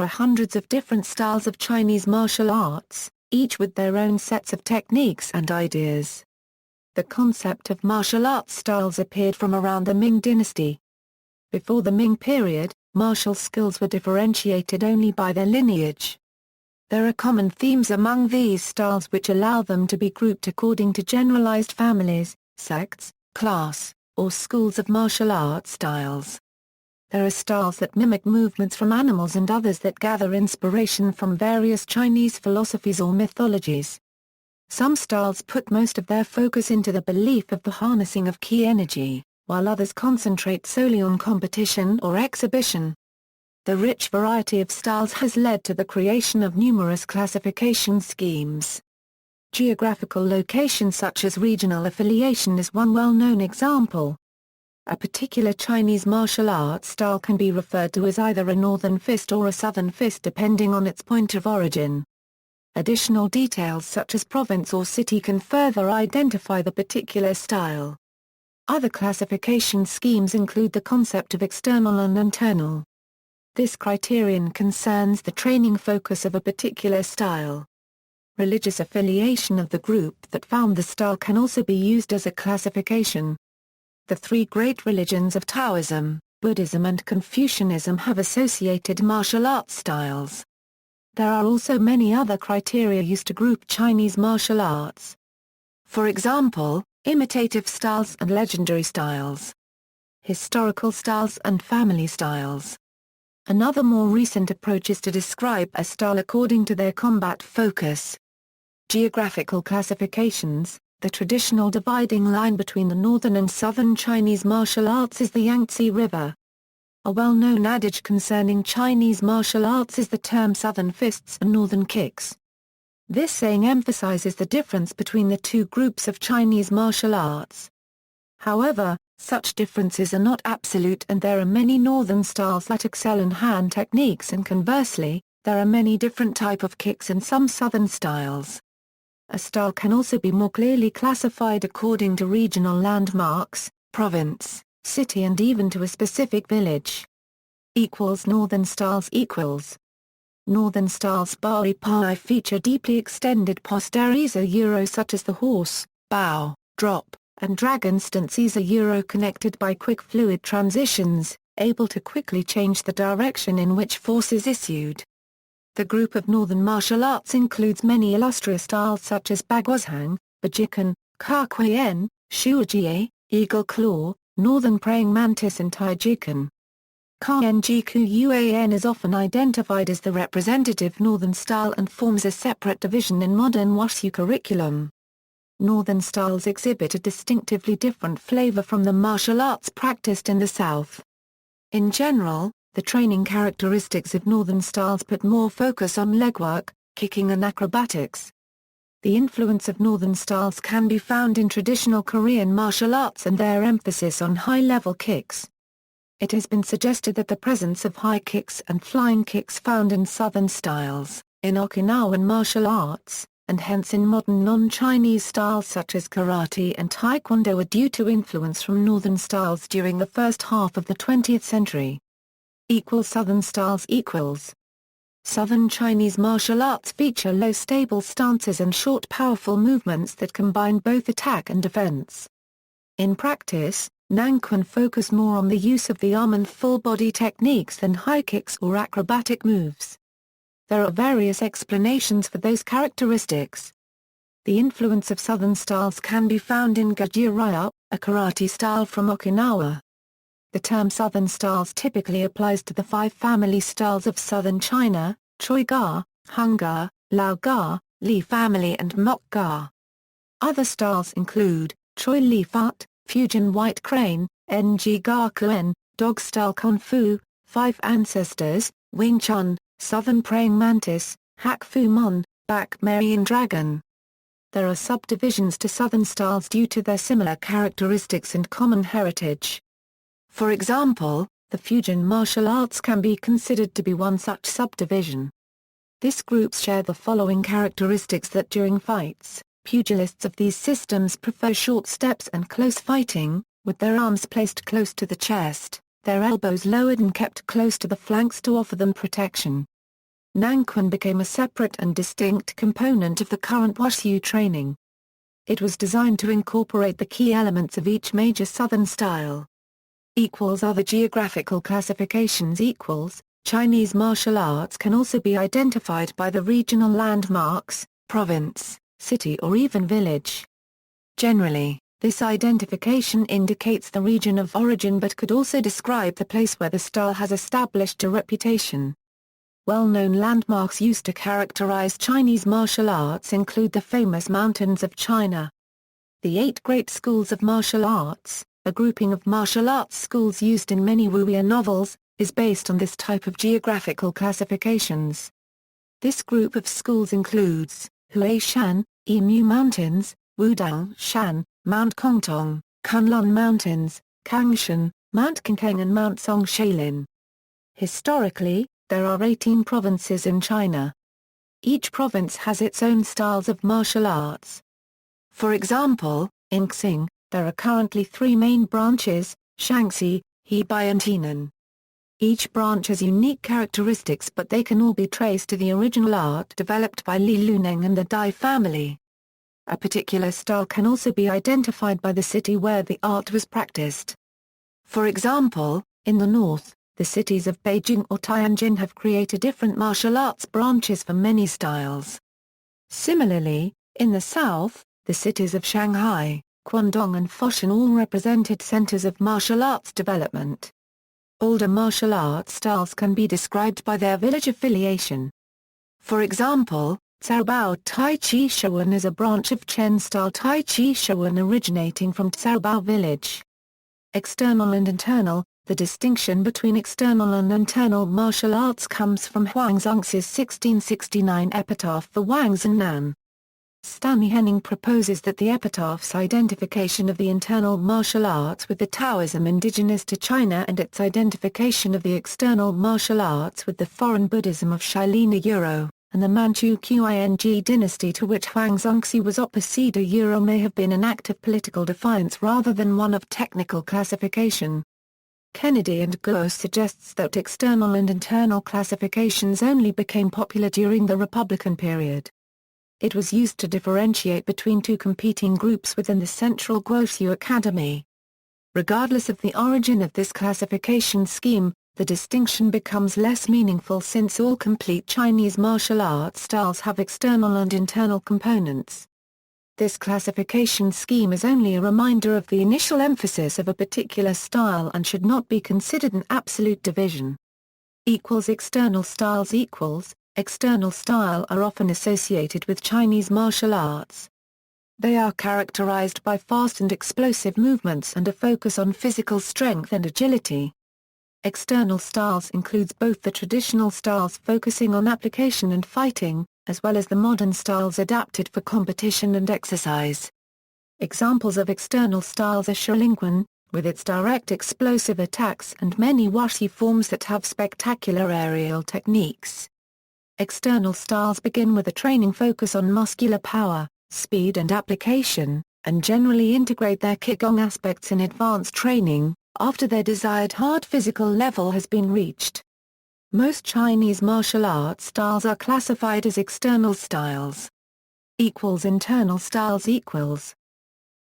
hundreds of different styles of Chinese martial arts, each with their own sets of techniques and ideas. The concept of martial arts styles appeared from around the Ming dynasty. Before the Ming period, martial skills were differentiated only by their lineage. There are common themes among these styles which allow them to be grouped according to generalized families, sects, class, or schools of martial arts styles. There are styles that mimic movements from animals and others that gather inspiration from various Chinese philosophies or mythologies. Some styles put most of their focus into the belief of the harnessing of ki energy, while others concentrate solely on competition or exhibition. The rich variety of styles has led to the creation of numerous classification schemes. Geographical location such as regional affiliation is one well-known example. A particular Chinese martial arts style can be referred to as either a northern fist or a southern fist depending on its point of origin. Additional details such as province or city can further identify the particular style. Other classification schemes include the concept of external and internal. This criterion concerns the training focus of a particular style. Religious affiliation of the group that found the style can also be used as a classification. The three great religions of Taoism, Buddhism and Confucianism have associated martial arts styles. There are also many other criteria used to group Chinese martial arts. For example, imitative styles and legendary styles, historical styles and family styles. Another more recent approach is to describe a style according to their combat focus. Geographical classifications. The traditional dividing line between the northern and southern Chinese martial arts is the Yangtze River. A well-known adage concerning Chinese martial arts is the term southern fists and northern kicks. This saying emphasizes the difference between the two groups of Chinese martial arts. However, such differences are not absolute and there are many northern styles that excel in hand techniques and conversely, there are many different types of kicks in some southern styles. A style can also be more clearly classified according to regional landmarks, province, city and even to a specific village. Northern styles Northern styles Bari Pai feature deeply extended posteries such as the horse, bow, drop, and dragon stances connected by quick fluid transitions, able to quickly change the direction in which force is issued. The group of northern martial arts includes many illustrious styles such as Baguazhang, Bajikan, Kakuyen, Shuojie, Eagle Claw, Northern Praying Mantis and Taijikan. Kaenjiku Yuan is often identified as the representative northern style and forms a separate division in modern Wushu curriculum. Northern styles exhibit a distinctively different flavor from the martial arts practiced in the South. In general, the training characteristics of northern styles put more focus on legwork, kicking and acrobatics. The influence of northern styles can be found in traditional Korean martial arts and their emphasis on high-level kicks. It has been suggested that the presence of high kicks and flying kicks found in southern styles, in Okinawan martial arts, and hence in modern non-Chinese styles such as karate and taekwondo are due to influence from northern styles during the first half of the 20th century. Southern styles Southern Chinese martial arts feature low stable stances and short powerful movements that combine both attack and defense. In practice, Nanquan focus more on the use of the arm and full-body techniques than high kicks or acrobatic moves. There are various explanations for those characteristics. The influence of southern styles can be found in Gajiraya, a karate style from Okinawa. The term southern styles typically applies to the 5 family styles of southern China, Choi Ga, Hung Ga, Lao Ga, Li family and Mok Ga. Other styles include, Choi Li Fut, Fujian White Crane, Ng Ga Kuen, Dog Style Kung Fu, 5 Ancestors, Wing Chun, Southern Praying Mantis, Hak Fu Mon, Bak Marian Dragon. There are subdivisions to southern styles due to their similar characteristics and common heritage. For example, the Fujian martial arts can be considered to be one such subdivision. This groups share the following characteristics: that during fights, pugilists of these systems prefer short steps and close fighting, with their arms placed close to the chest, their elbows lowered and kept close to the flanks to offer them protection. Nanquan became a separate and distinct component of the current Wushu training. It was designed to incorporate the key elements of each major Southern style. Other geographical classifications. Chinese martial arts can also be identified by the regional landmarks, province, city or even village. Generally, this identification indicates the region of origin but could also describe the place where the style has established a reputation. Well-known landmarks used to characterize Chinese martial arts include the famous mountains of China. The 8 Great Schools of Martial Arts, a grouping of martial arts schools used in many wuxia novels, is based on this type of geographical classifications. This group of schools includes Huaishan, Emu Mountains, Wudang Shan, Mount Kongtong, Kunlun Mountains, Kangshan, Mount Qingkang and Mount Song Shaolin. Historically, there are 18 provinces in China. Each province has its own styles of martial arts. For example, in Xing, there are currently 3 main branches, Shaanxi, Hebei and Henan. Each branch has unique characteristics but they can all be traced to the original art developed by Li Luneng and the Dai family. A particular style can also be identified by the city where the art was practiced. For example, in the north, the cities of Beijing or Tianjin have created different martial arts branches for many styles. Similarly, in the south, the cities of Shanghai, Guangdong and Foshan all represented centers of martial arts development. Older martial arts styles can be described by their village affiliation. For example, Caobao Tai Chi Chuan is a branch of Chen-style Tai Chi Chuan originating from Caobao village. External and internal. The distinction between external and internal martial arts comes from Huang Zongxi's 1669 epitaph for Wang Zhennan. Stanley Henning proposes that the epitaph's identification of the internal martial arts with the Taoism indigenous to China and its identification of the external martial arts with the foreign Buddhism of Shaolin Euro, and the Manchu Qing dynasty to which Huang Zongxi was opposite Euro may have been an act of political defiance rather than one of technical classification. Kennedy and Guo suggests that external and internal classifications only became popular during the Republican period. It was used to differentiate between 2 competing groups within the Central Guoshu Academy. Regardless of the origin of this classification scheme, the distinction becomes less meaningful since all complete Chinese martial arts styles have external and internal components. This classification scheme is only a reminder of the initial emphasis of a particular style and should not be considered an absolute division. External styles. External style are often associated with Chinese martial arts. They are characterized by fast and explosive movements and a focus on physical strength and agility. External styles includes both the traditional styles focusing on application and fighting, as well as the modern styles adapted for competition and exercise. Examples of external styles are Shaolin, with its direct explosive attacks and many Wushu forms that have spectacular aerial techniques. External styles begin with a training focus on muscular power, speed and application, and generally integrate their Qigong aspects in advanced training, after their desired hard physical level has been reached. Most Chinese martial arts styles are classified as external styles. Internal styles.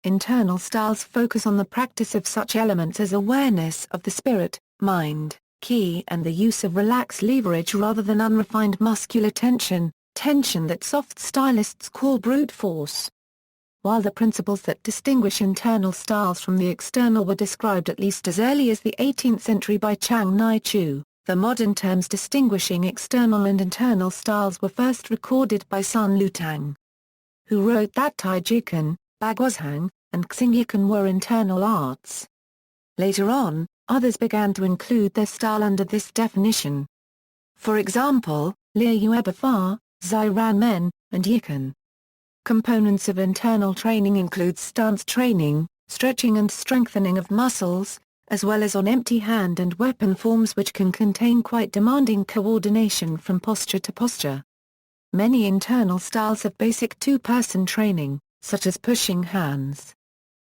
Internal styles focus on the practice of such elements as awareness of the spirit, mind, ki and the use of relaxed leverage rather than unrefined muscular tension that soft stylists call brute force. While the principles that distinguish internal styles from the external were described at least as early as the 18th century by Chang Naichu, the modern terms distinguishing external and internal styles were first recorded by Sun Lutang, who wrote that Taijiquan, Baguazhang, and Xingyiquan were internal arts. Later on, others began to include their style under this definition. For example, Liu Eberfa, Ziran Men, and Yikan. Components of internal training include stance training, stretching and strengthening of muscles, as well as on empty hand and weapon forms which can contain quite demanding coordination from posture to posture. Many internal styles have basic 2-person training, such as pushing hands.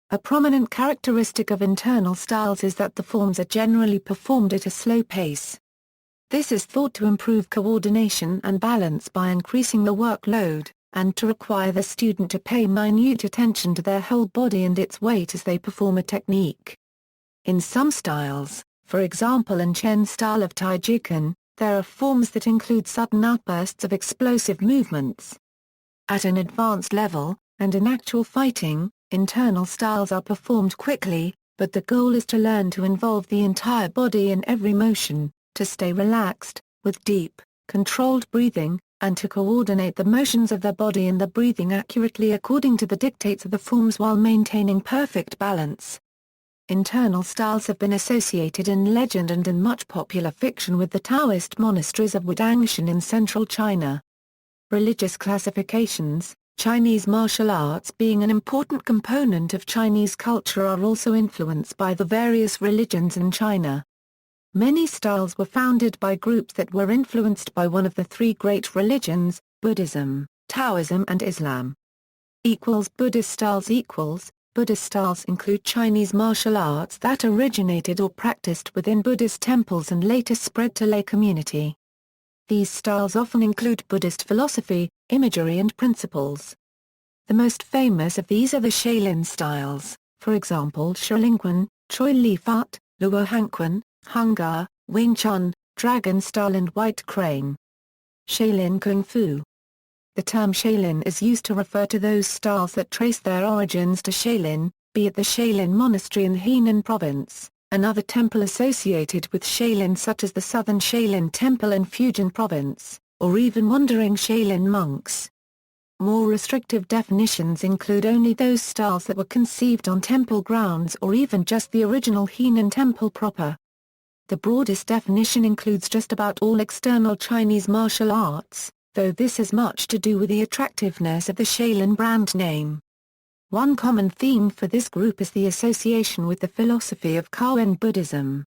A prominent characteristic of internal styles is that the forms are generally performed at a slow pace. This is thought to improve coordination and balance by increasing the workload, and to require the student to pay minute attention to their whole body and its weight as they perform a technique. In some styles, for example in Chen style of Taijiquan, there are forms that include sudden outbursts of explosive movements. At an advanced level, and in actual fighting, internal styles are performed quickly, but the goal is to learn to involve the entire body in every motion, to stay relaxed, with deep, controlled breathing, and to coordinate the motions of the body and the breathing accurately according to the dictates of the forms while maintaining perfect balance. Internal styles have been associated in legend and in much popular fiction with the Taoist monasteries of Wudangshan in central China. Religious classifications, Chinese martial arts being an important component of Chinese culture, are also influenced by the various religions in China. Many styles were founded by groups that were influenced by one of the three great religions, Buddhism, Taoism and Islam. Buddhist styles Buddhist styles include Chinese martial arts that originated or practiced within Buddhist temples and later spread to lay community. These styles often include Buddhist philosophy, imagery and principles. The most famous of these are the Shaolin Styles, for example Shaolin, Choi Li Fat, Luo Hanquan, Hungar, Wing Chun, Dragon Style and White Crane. Shaolin Kung Fu. The term Shaolin is used to refer to those styles that trace their origins to Shaolin, be it the Shaolin Monastery in Henan Province, another temple associated with Shaolin such as the Southern Shaolin Temple in Fujian Province, or even wandering Shaolin monks. More restrictive definitions include only those styles that were conceived on temple grounds or even just the original Henan Temple proper. The broadest definition includes just about all external Chinese martial arts, though this has much to do with the attractiveness of the Shaolin brand name. One common theme for this group is the association with the philosophy of Kaoen Buddhism.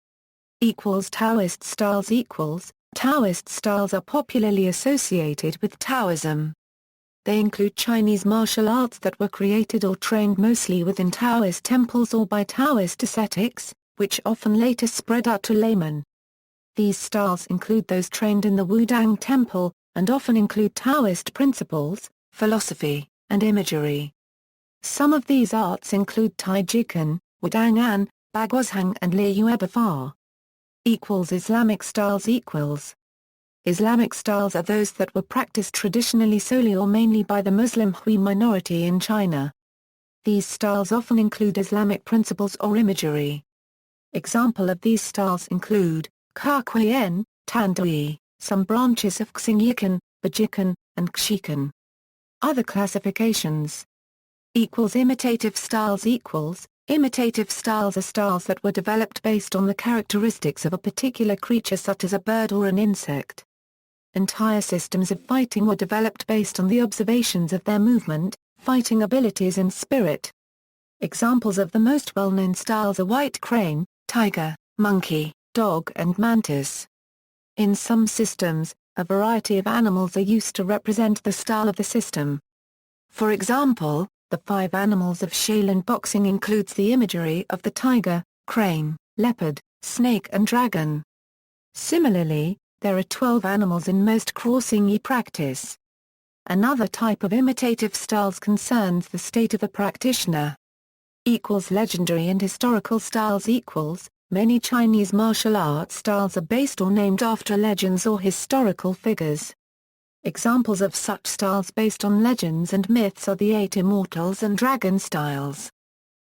Taoist styles Taoist styles are popularly associated with Taoism. They include Chinese martial arts that were created or trained mostly within Taoist temples or by Taoist ascetics, which often later spread out to laymen. These styles include those trained in the Wudang Temple, and often include Taoist principles, philosophy, and imagery. Some of these arts include Taijiquan, Wudangan, Baguazhang and Liuebafar. Islamic styles Islamic styles are those that were practiced traditionally solely or mainly by the Muslim Hui minority in China. These styles often include Islamic principles or imagery. Example of these styles include Kakuyen, Tandui, some branches of Xingyikan, Bajikan, and Xikan. Other classifications. Imitative styles Imitative styles are styles that were developed based on the characteristics of a particular creature such as a bird or an insect. Entire systems of fighting were developed based on the observations of their movement, fighting abilities and spirit. Examples of the most well-known styles are white crane, tiger, monkey, dog and mantis. In some systems, a variety of animals are used to represent the style of the system. For example, the 5 animals of Shaolin boxing includes the imagery of the tiger, crane, leopard, snake and dragon. Similarly, there are 12 animals in most Xingyi practice. Another type of imitative styles concerns the state of a practitioner. Legendary and historical styles Many Chinese martial arts styles are based or named after legends or historical figures. Examples of such styles based on legends and myths are the 8 Immortals and Dragon styles.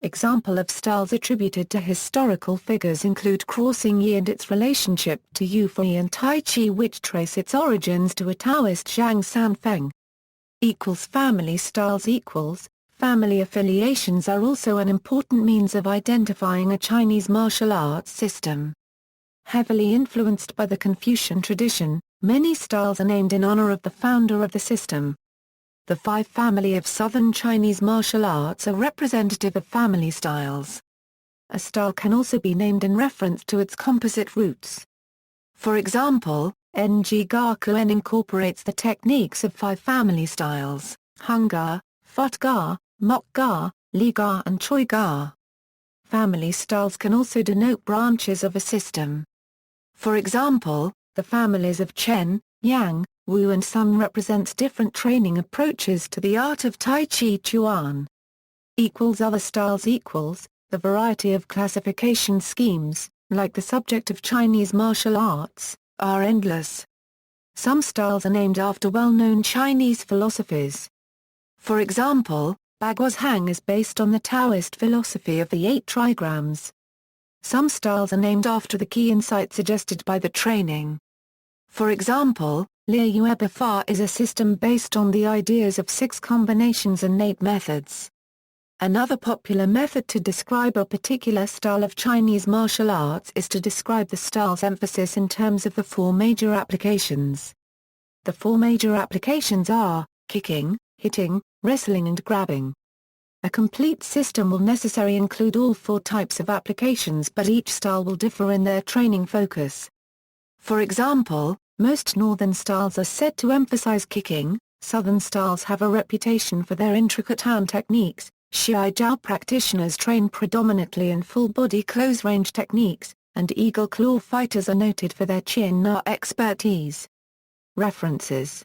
Example of styles attributed to historical figures include Xingyi and its relationship to Yufei and Tai Chi, which trace its origins to a Taoist Zhang Sanfeng. Family styles Family affiliations are also an important means of identifying a Chinese martial arts system. Heavily influenced by the Confucian tradition, many styles are named in honor of the founder of the system. The 5 family of Southern Chinese martial arts are representative of family styles. A style can also be named in reference to its composite roots. For example, Ng Gakuen incorporates the techniques of 5 family styles, Hungar, Futgar, Mokgar, Ligar and Choigar. Family styles can also denote branches of a system. For example, The families of Chen, Yang, Wu and Sun represents different training approaches to the art of Tai Chi Chuan. Other styles the variety of classification schemes, like the subject of Chinese martial arts, are endless. Some styles are named after well-known Chinese philosophies. For example, Baguo's Hang is based on the Taoist philosophy of the 8 trigrams. Some styles are named after the key insight suggested by the training. For example, Liu Fa is a system based on the ideas of 6 combinations and 8 methods. Another popular method to describe a particular style of Chinese martial arts is to describe the style's emphasis in terms of the 4 major applications. The 4 major applications are kicking, hitting, wrestling and grabbing. A complete system will necessarily include all 4 types of applications, but each style will differ in their training focus. For example, most northern styles are said to emphasize kicking, southern styles have a reputation for their intricate hand techniques, Xi Jiao practitioners train predominantly in full-body close-range techniques, and eagle claw fighters are noted for their Chin Na expertise. References